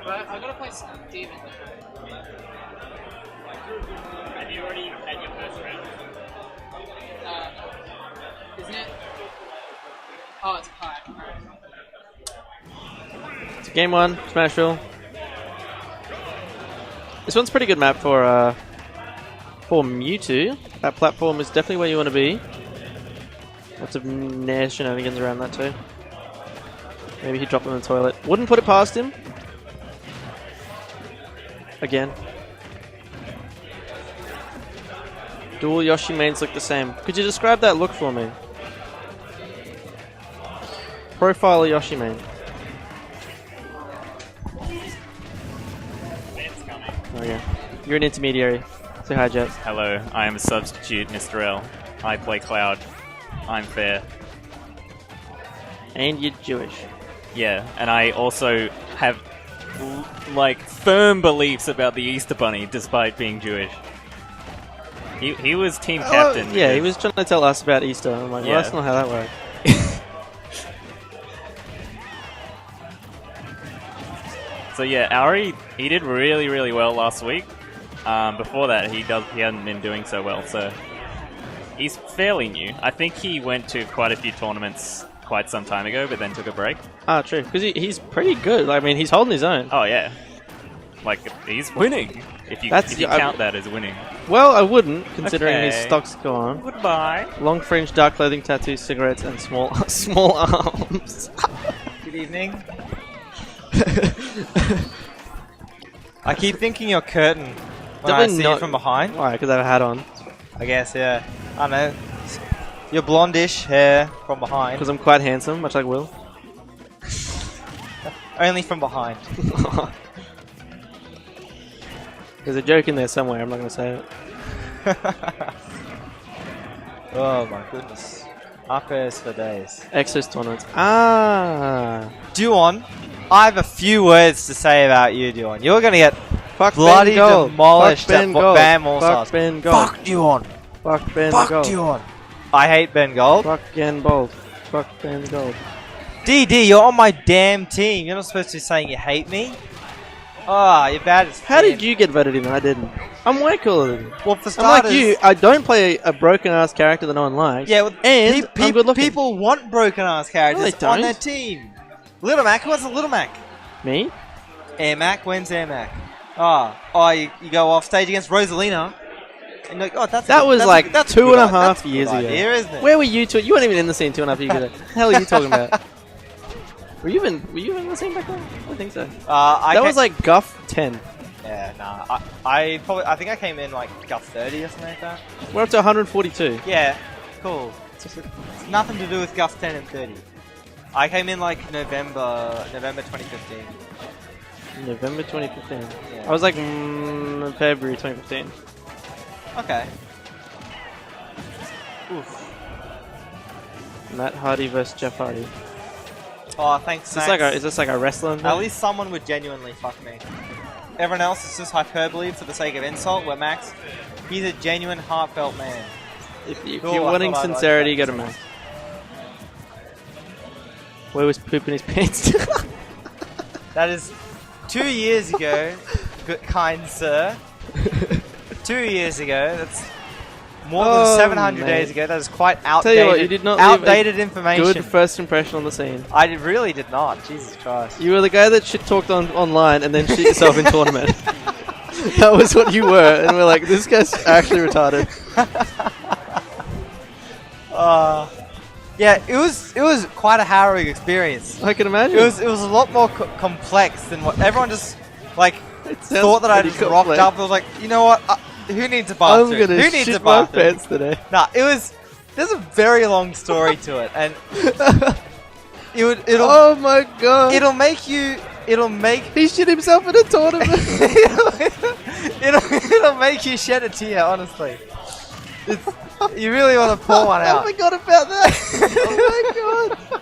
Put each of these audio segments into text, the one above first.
But I gotta play Steven. Have you already had your first round? Isn't it? Oh, it's pie. It's game 1, Smashville. This one's a pretty good map for Mewtwo. That platform is definitely where you want to be. Lots of nair shenanigans around that too. Maybe he dropped him in the toilet. Wouldn't put it past him. Again. Dual Yoshi mains look the same. Could you describe that look for me? Profile Yoshi main. Oh yeah. You're an intermediary. Say hi, Jet. Hello, I am a substitute, Mr. L. I play Cloud. I'm fair. And you're Jewish. Yeah, and I also have like firm beliefs about the Easter Bunny, despite being Jewish. He was team captain. Yeah, he was trying to tell us about Easter. I'm like, well, that's not how that works. So yeah, Ari, he did really, really well last week. Before that, he hadn't been doing so well, so he's fairly new. I think he went to quite a few tournaments quite some time ago, but then took a break. Ah, true. Because he's pretty good. I mean, he's holding his own. Oh yeah, like he's winning. If you count that as winning. Well, I wouldn't, considering his stock's gone. Goodbye. Long fringe, dark clothing, tattoos, cigarettes, and small arms. Good evening. I keep thinking you're curtain when I see you from behind. Why? Because I have a hat on. I guess, yeah. I don't know. You're blondish hair from behind. Because I'm quite handsome, much like Will. Only from behind. There's a joke in there somewhere, I'm not going to say it. Oh my goodness. Up airs for days. Exos tournaments. Ah! Duon, I have a few words to say about you, Duon. You're going to get Fuck bloody Ben Gold. demolished Fuck at Ben Gold. BAM All Stars. Fuck Ben Gold. Fuck Duon. Fuck Ben Fuck Gold. Duon. I hate Ben Gold. Fuck Ben Bold. Fuck Ben Gold. DD, you're on my damn team. You're not supposed to be saying you hate me. Ah, you're bad as How did you get voted in? I didn't. I'm way cooler than you. Well, for I'm starters, like you. I don't play a broken-ass character that no one likes. Yeah, well, and I'm good looking. people want broken-ass characters No, they don't. on their team. Little Mac, who wants a Little Mac? Me? Air Mac, when's Air Mac? You go off stage against Rosalina. And you're like, that was like 2.5 years ago. Idea, isn't it? Where were you two? You weren't even in the scene 2.5 years ago. What the hell are you talking about? Were you in the scene back then? I don't think so. That was like Guff 10. Yeah, nah. I think I came in like Guff 30 or something like that. We're up to 142. Yeah, cool. It's nothing to do with Guff 10 and 30. I came in like November 2015. November 2015. Yeah. I was like February 2015. Okay. Oof. Matt Hardy versus Jeff Hardy. Oh, thanks, Is Max. this like a wrestling thing? At least someone would genuinely fuck me. Everyone else is just hyperbole for the sake of insult, where Max, he's a genuine, heartfelt man. If Cool, you're I wanting thought I'd sincerity, like go that. to Max. Where was poop in his pants? That is 2 years ago, good, kind sir. 2 years ago, that's more than 700 days ago. That is quite outdated. Tell you what, you did not outdated leave a information. good first impression on the scene. I really did not. Jesus Christ. You were the guy that shit talked online and then shit yourself in tournament. That was what you were, and we're like, this guy's actually retarded. Yeah, it was quite a harrowing experience. I can imagine. It was a lot more complex than what everyone just like sounds thought that I just pretty rocked complex. up. I was like, you know what? Who needs a bathroom? I'm gonna Who needs a shit my bathroom? pants today. Nah, there's a very long story to it, and it'll Oh my god! it'll make He shit himself in a tournament. it'll make you shed a tear. Honestly, you really want to pour one I out. forgot about that. Oh my god!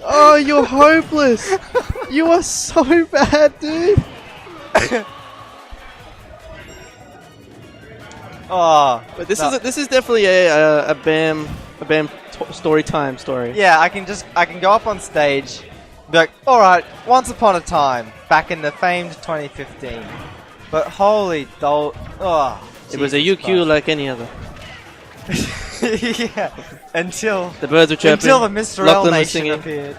Oh, you're hopeless. You are so bad, dude. Oh, But this is definitely a BAM story time story. yeah. I can go up on stage Be like, alright, once upon a time, back in the famed 2015. But holy dol... Oh, It was a Jesus UQ like any other. Christ. Yeah, until... The birds were chirping. Until the Mr. L Lachlan was Nation singing. appeared.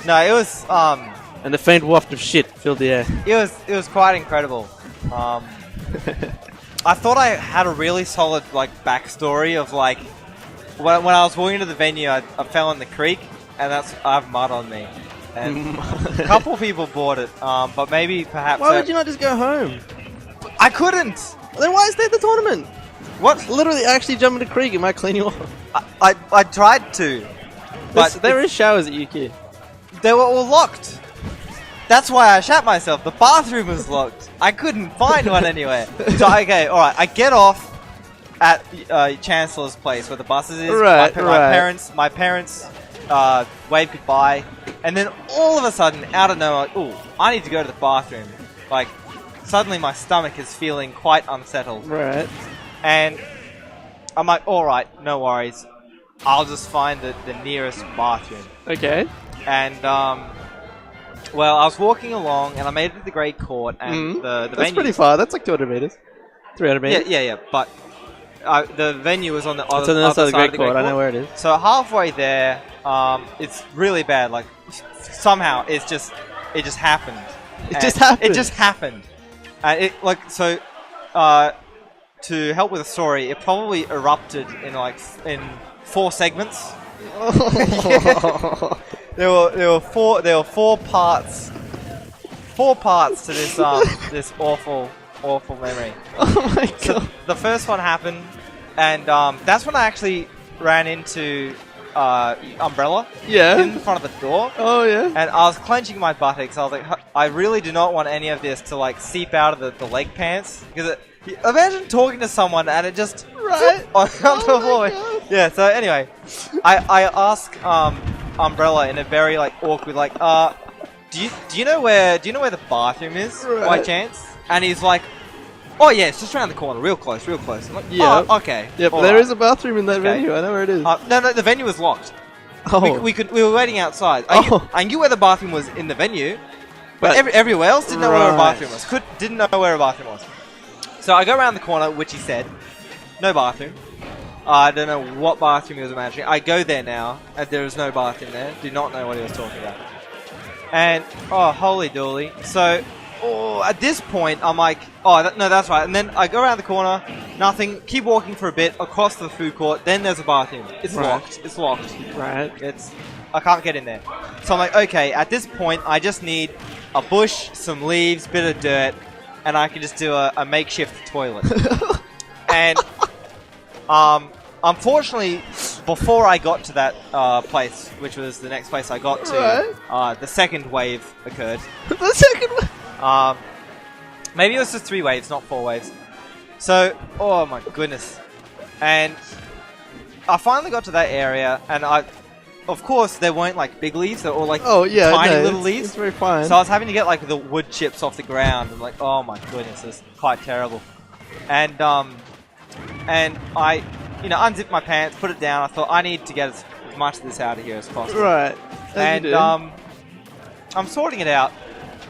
No, it was, And the faint waft of shit filled the air. it was quite incredible. I thought I had a really solid, like, backstory of, like... When I was walking to the venue, I fell in the creek, and I have mud on me. And a couple people bought it, but maybe perhaps... Why would you not just go home? I couldn't! Then why stay at the tournament? What? Literally, actually jump in the creek. It might clean you off. I tried to, but There is showers at UQ. they were all locked. That's why I shat myself. The bathroom was locked. I couldn't find one anywhere. So, okay, alright. I get off at Chancellor's place where the buses is. Right, My parents wave goodbye. And then all of a sudden, out of nowhere, like, ooh, I need to go to the bathroom. Like, suddenly my stomach is feeling quite unsettled. Right. And I'm like, alright, no worries. I'll just find the nearest bathroom. Okay. And, well, I was walking along and I made it to the Great Court and the That's venue... pretty far. That's like 200 meters. 300 meters. Yeah, but the venue was on the It's other, on the other side of the Great Court. Court. I know where it is. So halfway there, it's really bad. Like, somehow it just happened. It just happened? It just happened. And to help with the story, it probably erupted in 4 segments. There were four parts to this this awful memory. Oh my god. So the first one happened, and that's when I actually ran into Umbrella Yeah. in front of the door. Oh yeah. And I was clenching my buttocks. I was like, I really do not want any of this to like seep out of the leg pants. Because imagine talking to someone and it just Right. onto the floor. God. Yeah. So anyway, I ask Umbrella in a very like awkward like, do you know where the bathroom is by Right. chance? And he's like, oh yeah, it's just around the corner, real close. I'm like, Yeah. oh, okay. Yep. all There right. is a bathroom in that Okay. venue. I know where it is. No, the venue was locked. Oh. We were waiting outside. Oh. I knew where the bathroom was in the venue, but But- everywhere else didn't know where a Right. bathroom was. Didn't know where a bathroom was. So I go around the corner, which he said, no bathroom. I don't know what bathroom he was imagining. I go there now, and there is no bathroom there. Do not know what he was talking about. And, oh, holy dooly. So, at this point, I'm like, no, that's right. And then I go around the corner, nothing. Keep walking for a bit, across the food court. Then there's a bathroom. It's Right. locked. It's locked. Right. I can't get in there. So I'm like, okay, at this point, I just need a bush, some leaves, bit of dirt, and I can just do a makeshift toilet. And, unfortunately, before I got to that place, which was the next place I got to, the second wave occurred. The second one. Maybe it was just 3 waves, not 4 waves. So, oh my goodness. And I finally got to that area, and of course, there weren't like big leaves, they were all like tiny little leaves. It's very fine. So I was having to get like the wood chips off the ground, and like, oh my goodness, it's quite terrible. And I, unzipped my pants, put it down. I thought I need to get as much of this out of here as possible. Right. And I'm sorting it out,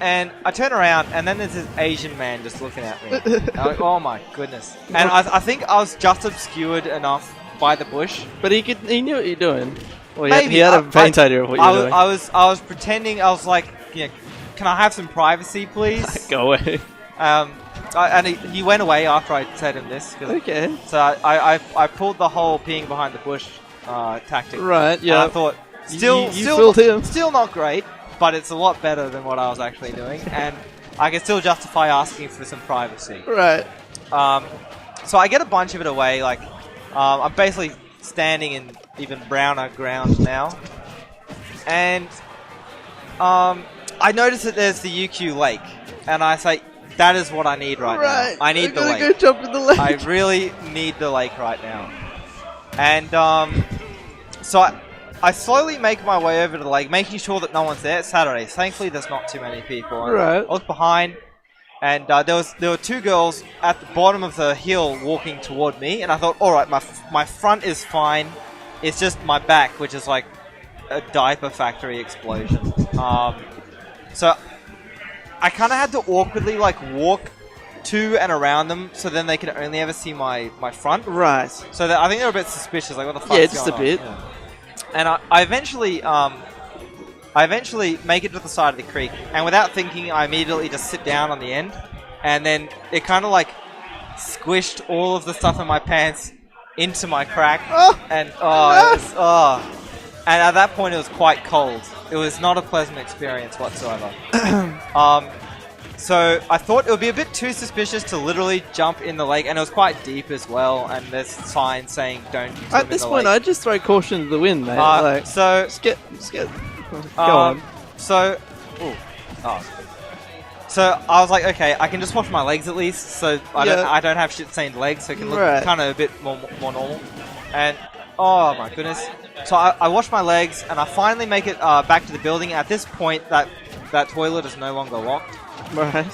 and I turn around, and then there's this Asian man just looking at me. I'm like, oh my goodness. And I think I was just obscured enough by the bush. But he knew what you're doing. Well, Maybe. he had a faint idea of what you're doing. I was pretending. I was like, can I have some privacy, please? Go away. And he went away after I said him this. Okay. So I pulled the whole peeing behind the bush tactic. Right. Yeah. And I thought, you fooled him. Still not great, but it's a lot better than what I was actually doing, and I can still justify asking for some privacy. Right. So I get a bunch of it away. Like, I'm basically standing in even browner ground now, and I notice that there's the UQ lake, and I say, that is what I need right now. I need the lake. Go jump in the lake. I really need the lake right now. And so I slowly make my way over to the lake, making sure that no one's there. It's Saturday. Thankfully, there's not too many people. And Right. I look behind, and there were 2 girls at the bottom of the hill walking toward me, and I thought, all right, my front is fine. It's just my back, which is like a diaper factory explosion. So I kind of had to awkwardly like walk to and around them, so then they can only ever see my front. Right. So that, I think they're a bit suspicious. Like, what the fuck? Yeah, just a bit. Yeah. And I eventually make it to the side of the creek, and without thinking, I immediately just sit down on the end, and then it kind of like squished all of the stuff in my pants into my crack, and and at that point it was quite cold. It was not a pleasant experience whatsoever. So I thought it would be a bit too suspicious to literally jump in the lake, and it was quite deep as well, and there's signs saying don't swim At this in the point, lake. I'd just throw caution to the wind, mate. Like, So just get. Go on. So, so I was like, okay, I can just wash my legs at least, so I don't have shit-stained legs, so it can look kind of a bit more normal. And oh my goodness! So I washed my legs, and I finally make it back to the building. At this point, that toilet is no longer locked. Right.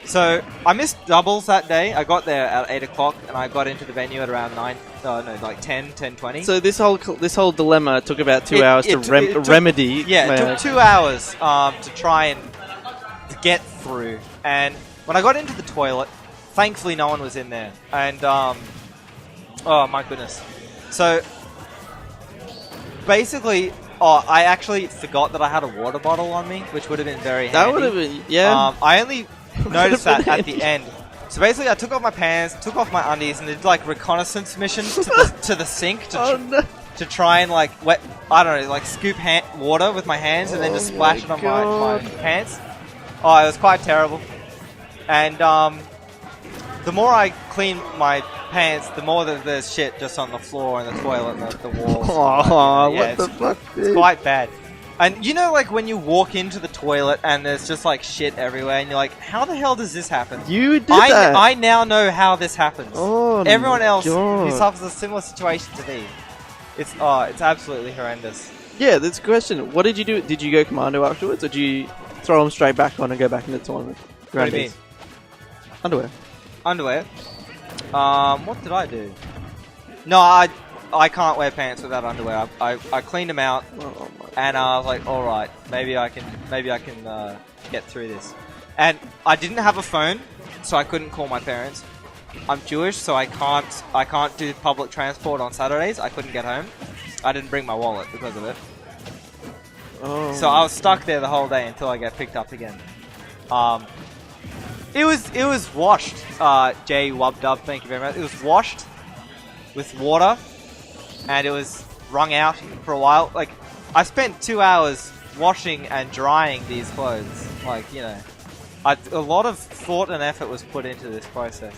So I missed doubles that day. I got there at 8 o'clock, and I got into the venue at around 10:20. So this whole dilemma took about 2 hours to remedy. Yeah, it took 2 hours to try and get through. And when I got into the toilet, thankfully no one was in there. And oh my goodness. So basically, I actually forgot that I had a water bottle on me, which would have been very handy. That would have been, yeah. I only noticed that at the end. So basically, I took off my pants, took off my undies, and did like reconnaissance missions to the sink to try and like scoop water with my hands and then just splash it on my pants. Oh, it was quite terrible. And the more I clean my pants, the more that there's shit just on the floor and the toilet and the walls. Oh, yeah, what the fuck? It's quite bad. And you know, like when you walk into the toilet and there's just like shit everywhere, and you're like, "How the hell does this happen?" You did that. I now know how this happens. Oh, everyone else God. who suffers a similar situation to me, it's absolutely horrendous. Yeah, that's a question. What did you do? Did you go commando afterwards, or did you throw them straight back on and go back into the tournament? What do you mean? Underwear. What did I do? No, I can't wear pants without underwear. I cleaned them out, and I was like, all right, maybe I can get through this. And I didn't have a phone, so I couldn't call my parents. I'm Jewish, so I can't do public transport on Saturdays. I couldn't get home. I didn't bring my wallet because of it. Oh. So I was stuck there the whole day until I get picked up again. It was washed. Jay Wubdub, thank you very much. It was washed with water, and it was wrung out for a while. Like, I spent 2 hours washing and drying these clothes. Like, you know, a lot of thought and effort was put into this process.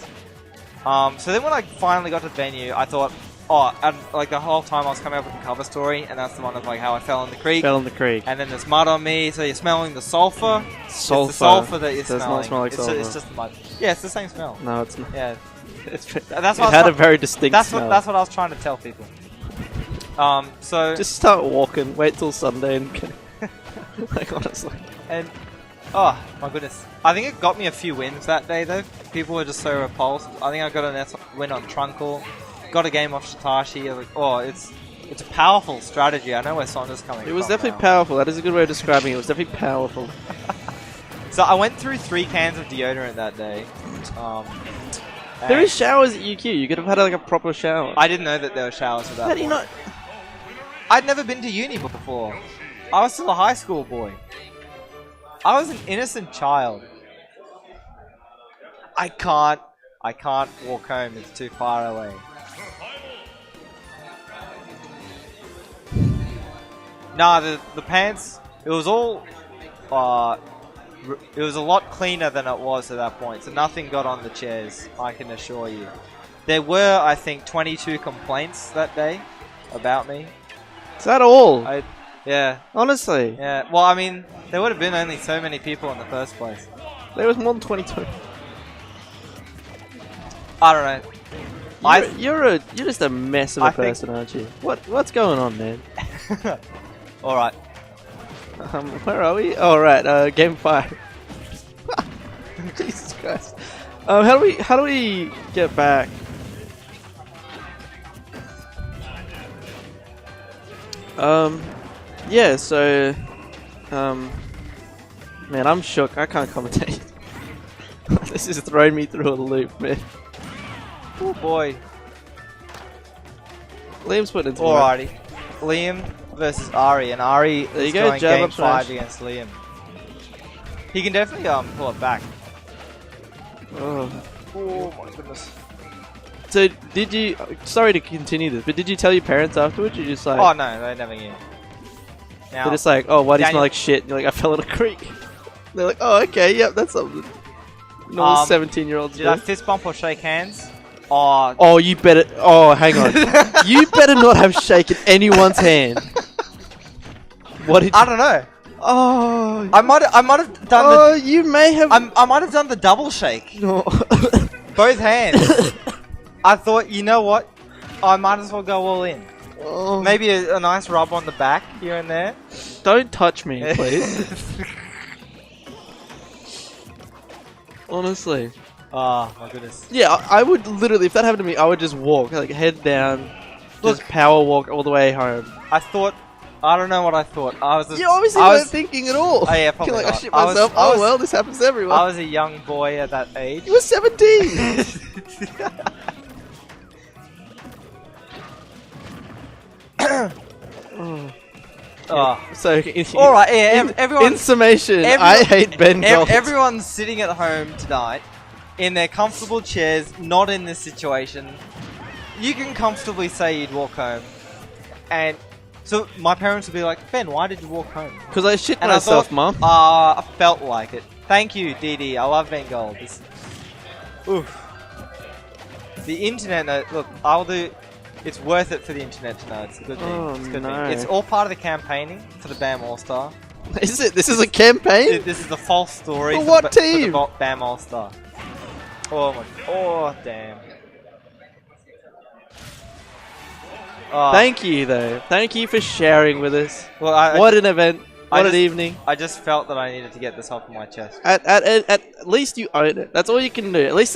So then when I finally got to the venue, I thought, and like the whole time I was coming up with the cover story, and that's the one of like how I fell in the creek. And then there's mud on me, so you're smelling the sulfur. It's the sulfur that you're smelling. Does not smell like sulfur. It's just mud. Yeah, it's the same smell. No, it's not. Yeah. It had a very distinct smell. That's what I was trying to tell people. So just start walking. Wait till Sunday and get like, honestly. And oh my goodness, I think it got me a few wins that day though. People were just so repulsed. I think I got a win on Trunkle, got a game off Shitashi. Like, oh, it's a powerful strategy. I know where Sonda's coming from. It was definitely powerful. That is a good way of describing it. It was definitely powerful. So I went through 3 cans of deodorant that day. There is showers at UQ. You could have had like a proper shower. I didn't know that there were showers for that. How do you not? I'd never been to uni before. I was still a high school boy. I was an innocent child. I can't walk home. It's too far away. Nah, the pants. It was all. It was a lot cleaner than it was at that point, so nothing got on the chairs, I can assure you. There were, I think, 22 complaints that day about me. Is that all? Yeah. Honestly? Yeah, well, I mean, there would have been only so many people in the first place. There was more than 22. I don't know. You're just a mess of a person, aren't you? What's going on, man? Alright. Where are we? Oh, right. Game 5. Jesus Christ. How do we get back? Yeah. So Man, I'm shook. I can't commentate. This is throwing me through a loop, man. Oh boy. Liam's putting into work. Alrighty. Liam versus Ari, and Ari There you is go, going jab game up smash. 5 against Liam. He can definitely pull it back. Oh. Oh my goodness. So, did you... Sorry to continue this, but did you tell your parents afterwards? You just like... Oh no, they never knew. Now, They're just like, oh, why do you smell Daniel- like shit? And you're like, I fell in a creek. They're like, oh, okay, yep, that's something. Normal 17-year-olds did do. I fist bump or shake hands? Oh, Oh, you better... Oh, hang on. You better not have shaken anyone's hand. What did you... I don't know. Oh... I might have done Oh, you may have... I might have done the double shake. No. Both hands. I thought, you know what? I might as well go all in. Oh. Maybe a nice rub on the back here and there. Don't touch me, please. Honestly. Oh my goodness. Yeah, I would literally, if that happened to me, I would just walk, like head down, just power walk all the way home. I thought, I don't know what I thought. I was. You obviously weren't thinking at all. Oh yeah, probably You're like, not. I shit I was- myself. I was- Oh well, this happens to everyone. I was a young boy at that age. You were 17. Oh. So, All right, yeah. Everyone. in summation, everyone- I hate Ben Gold. Everyone's sitting at home tonight in their comfortable chairs, not in this situation. You can comfortably say you'd walk home, and so my parents would be like, "Ben, why did you walk home?" Because I shit And myself, I thought, Mum. I felt like it. Thank you, DD. I love Ben Gold. Oof. The internet, look, I'll do. It's worth it for the internet to know. It's a good thing. Oh, It's a good no. thing. It's all part of the campaigning for the BAM All Star. Is it? This is a campaign? This is the false story. For for what the, team? For the BAM All Star. Oh my. Oh damn. Oh, Thank you, though. Thank you for sharing with us. well, I What an event. What an just- evening. I just felt that I needed to get this off of my chest. At least you own it. That's all you can do. At least